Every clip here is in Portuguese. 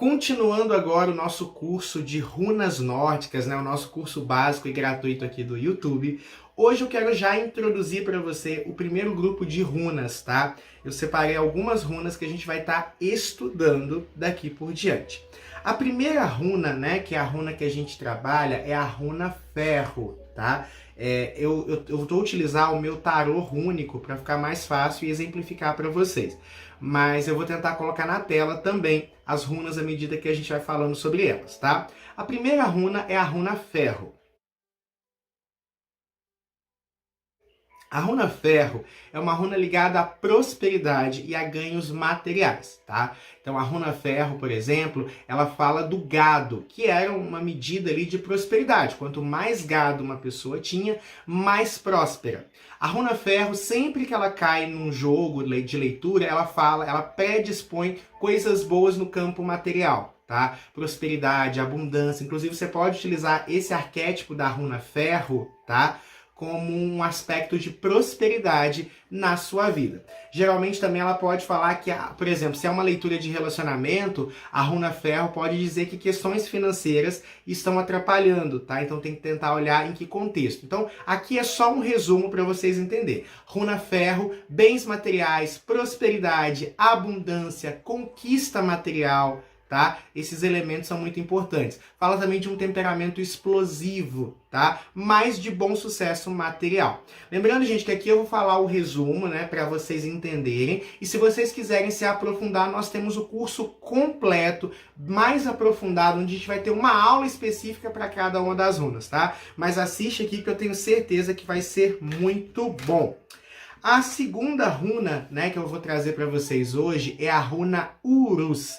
Continuando agora o nosso curso de runas nórdicas, né? O nosso curso básico e gratuito aqui do YouTube. Hoje eu quero já introduzir para você o primeiro grupo de runas, tá? Eu separei algumas runas que a gente vai estar estudando daqui por diante. A primeira runa, né, que é a runa que a gente trabalha, é a runa ferro, tá? Eu vou utilizar o meu tarô rúnico para ficar mais fácil e exemplificar para vocês. Mas eu vou tentar colocar na tela também as runas à medida que a gente vai falando sobre elas, tá? A primeira runa é a runa ferro. A runa ferro é uma runa ligada à prosperidade e a ganhos materiais, tá? Então a runa ferro, por exemplo, ela fala do gado, que era uma medida ali de prosperidade. Quanto mais gado uma pessoa tinha, mais próspera. A runa ferro, sempre que ela cai num jogo de leitura, ela predispõe coisas boas no campo material, tá? Prosperidade, abundância. Inclusive você pode utilizar esse arquétipo da runa ferro, tá? Como um aspecto de prosperidade na sua vida. Geralmente também ela pode falar que, por exemplo, se é uma leitura de relacionamento, a runa ferro pode dizer que questões financeiras estão atrapalhando, tá? Então tem que tentar olhar em que contexto. Então aqui é só um resumo para vocês entenderem. Runa ferro, bens materiais, prosperidade, abundância, conquista material, tá? Esses elementos são muito importantes. Fala também de um temperamento explosivo, tá? Mas de bom sucesso material. Lembrando, gente, que aqui eu vou falar o resumo, né, para vocês entenderem. E se vocês quiserem se aprofundar, nós temos o curso completo, mais aprofundado, onde a gente vai ter uma aula específica para cada uma das runas, tá? Mas assiste aqui que eu tenho certeza que vai ser muito bom. A segunda runa, né, que eu vou trazer para vocês hoje é a runa Urus.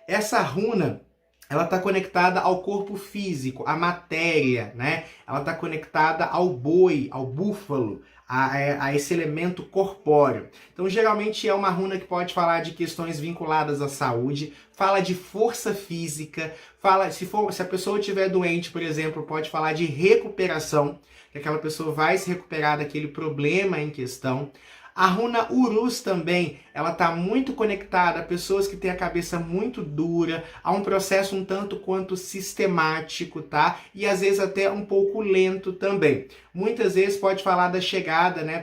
Essa runa, ela está conectada ao corpo físico, à matéria, né? Ela está conectada ao boi, ao búfalo, a esse elemento corpóreo. Então, geralmente é uma runa que pode falar de questões vinculadas à saúde, fala de força física, fala se a pessoa estiver doente, por exemplo, pode falar de recuperação, que aquela pessoa vai se recuperar daquele problema em questão. A runa Urus também, ela está muito conectada a pessoas que têm a cabeça muito dura, a um processo um tanto quanto sistemático, tá? E às vezes até um pouco lento também. Muitas vezes pode falar da chegada, né?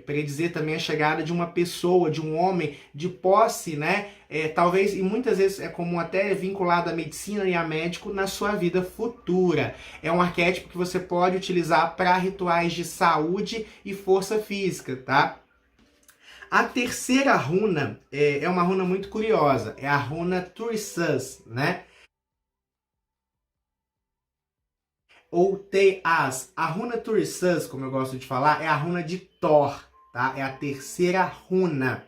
Predizer também a chegada de uma pessoa, de um homem de posse, né? Talvez, e muitas vezes é comum até vinculado à medicina e a médico na sua vida futura. É um arquétipo que você pode utilizar para rituais de saúde e força física, tá? A terceira runa é uma runa muito curiosa, é a runa Turisas, né? Ou Teas. A runa Turisas, como eu gosto de falar, é a runa de Thor, tá? É a terceira runa.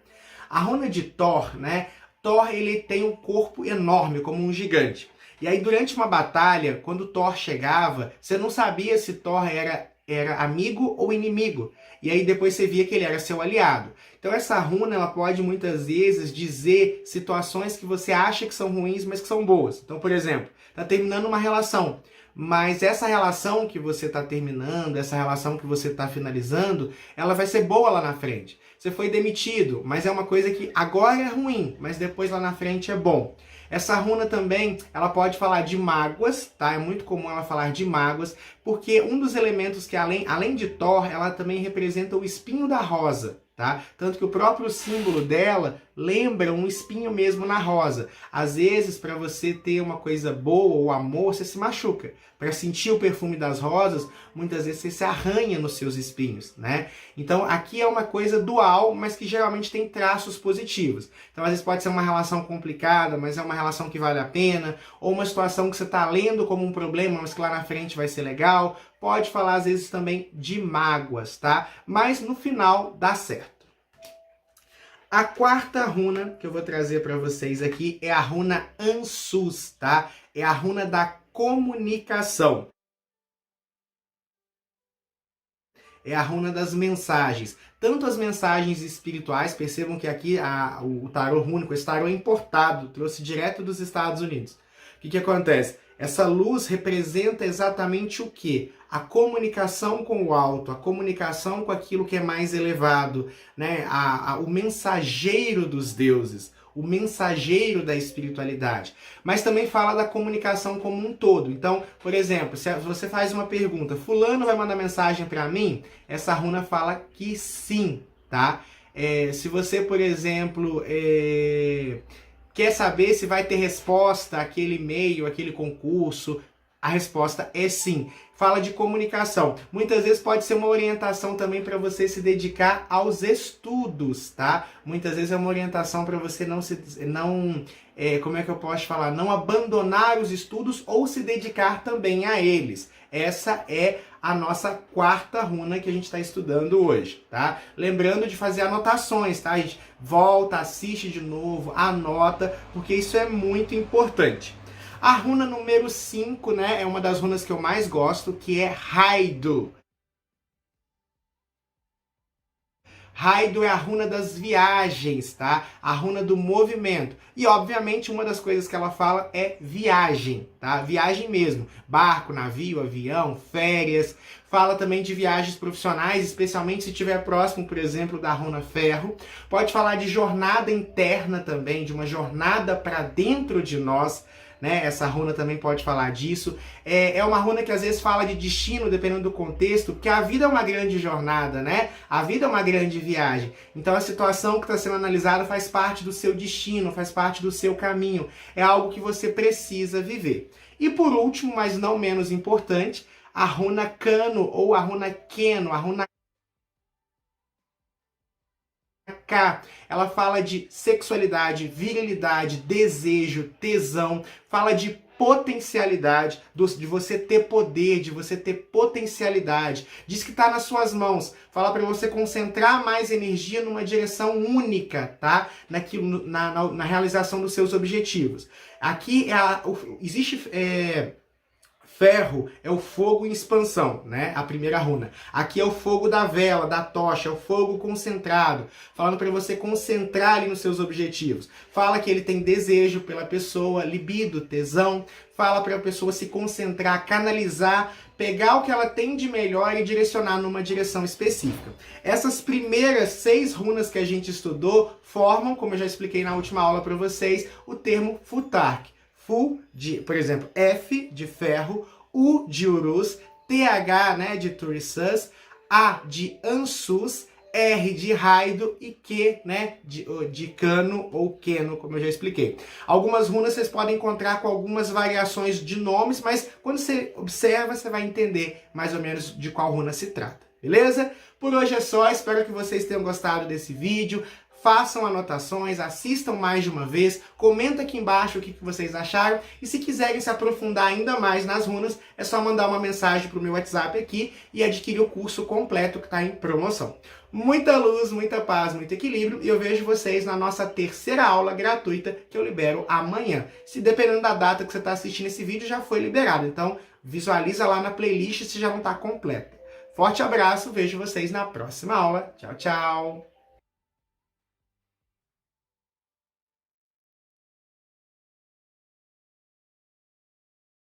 A runa de Thor, né? Thor, ele tem um corpo enorme, como um gigante. E aí, durante uma batalha, quando Thor chegava, você não sabia se Thor era amigo ou inimigo. E aí depois você via que ele era seu aliado. Então essa runa, ela pode muitas vezes dizer situações que você acha que são ruins, mas que são boas. Então, por exemplo, tá terminando uma relação, mas essa relação que você está terminando, essa relação que você está finalizando, ela vai ser boa lá na frente. Você foi demitido, mas é uma coisa que agora é ruim, mas depois lá na frente é bom. Essa runa também, ela pode falar de mágoas, tá? É muito comum ela falar de mágoas, porque um dos elementos que além de Thor, ela também representa o espinho da rosa, tá? Tanto que o próprio símbolo dela lembra um espinho mesmo na rosa. Às vezes, para você ter uma coisa boa ou amor, você se machuca. Para sentir o perfume das rosas, muitas vezes você se arranha nos seus espinhos, né? Então, aqui é uma coisa dual, mas que geralmente tem traços positivos. Então, às vezes pode ser uma relação complicada, mas é uma relação que vale a pena, ou uma situação que você está lendo como um problema, mas que lá na frente vai ser legal. Pode falar, às vezes, também de mágoas, tá? Mas no final dá certo. A quarta runa que eu vou trazer para vocês aqui é a runa Ansus, tá? É a runa da comunicação. É a runa das mensagens. Tanto as mensagens espirituais, percebam que aqui o tarô rúnico, esse tarô é importado, trouxe direto dos Estados Unidos. O que acontece? Essa luz representa exatamente o quê? a comunicação com o alto, a comunicação com aquilo que é mais elevado, né? O mensageiro dos deuses, o mensageiro da espiritualidade. Mas também fala da comunicação como um todo. Então, por exemplo, se você faz uma pergunta, fulano vai mandar mensagem para mim? Essa runa fala que sim, tá? Se você, por exemplo, quer saber se vai ter resposta àquele e-mail, aquele concurso, a resposta é sim. Fala de comunicação. Muitas vezes pode ser uma orientação também para você se dedicar aos estudos, tá? Muitas vezes é uma orientação para você como é que eu posso falar? Não abandonar os estudos ou se dedicar também a eles. Essa é a nossa quarta runa que a gente está estudando hoje, tá? Lembrando de fazer anotações, tá? A gente volta, assiste de novo, anota, porque isso é muito importante. A runa número 5, né, é uma das runas que eu mais gosto, que é Raido. Raido é a runa das viagens, tá? A runa do movimento. E, obviamente, uma das coisas que ela fala é viagem, tá? Viagem mesmo. Barco, navio, avião, férias. Fala também de viagens profissionais, especialmente se estiver próximo, por exemplo, da runa Ferro. Pode falar de jornada interna também, de uma jornada para dentro de nós, né? Essa runa também pode falar disso. É uma runa que às vezes fala de destino, dependendo do contexto, porque a vida é uma grande jornada, né? A vida é uma grande viagem. Então a situação que está sendo analisada faz parte do seu destino, faz parte do seu caminho. É algo que você precisa viver. E por último, mas não menos importante, a runa Cano ou a runa Queno, a runa K, ela fala de sexualidade, virilidade, desejo, tesão, fala de potencialidade, de você ter poder, de você ter potencialidade. Diz que está nas suas mãos. Fala para você concentrar mais energia numa direção única, tá? Na realização dos seus objetivos. Aqui existe Ferro é o fogo em expansão, né? A primeira runa. Aqui é o fogo da vela, da tocha, é o fogo concentrado, falando para você concentrar ali nos seus objetivos. Fala que ele tem desejo pela pessoa, libido, tesão. Fala para a pessoa se concentrar, canalizar, pegar o que ela tem de melhor e direcionar numa direção específica. Essas primeiras 6 runas que a gente estudou formam, como eu já expliquei na última aula para vocês, o termo Futhark. Por exemplo, F de ferro, U de Urus, TH, né, de Turissus, A de Ansus, R de Raido e Q, né, de Cano ou Queno, como eu já expliquei. Algumas runas vocês podem encontrar com algumas variações de nomes, mas quando você observa, você vai entender mais ou menos de qual runa se trata, beleza? Por hoje é só, espero que vocês tenham gostado desse vídeo. Façam anotações, assistam mais de uma vez, comenta aqui embaixo o que vocês acharam e se quiserem se aprofundar ainda mais nas runas, é só mandar uma mensagem para o meu WhatsApp aqui e adquirir o curso completo que está em promoção. Muita luz, muita paz, muito equilíbrio e eu vejo vocês na nossa terceira aula gratuita que eu libero amanhã. Se dependendo da data que você está assistindo esse vídeo, já foi liberado, então visualiza lá na playlist se já não está completa. Forte abraço, vejo vocês na próxima aula. Tchau, tchau!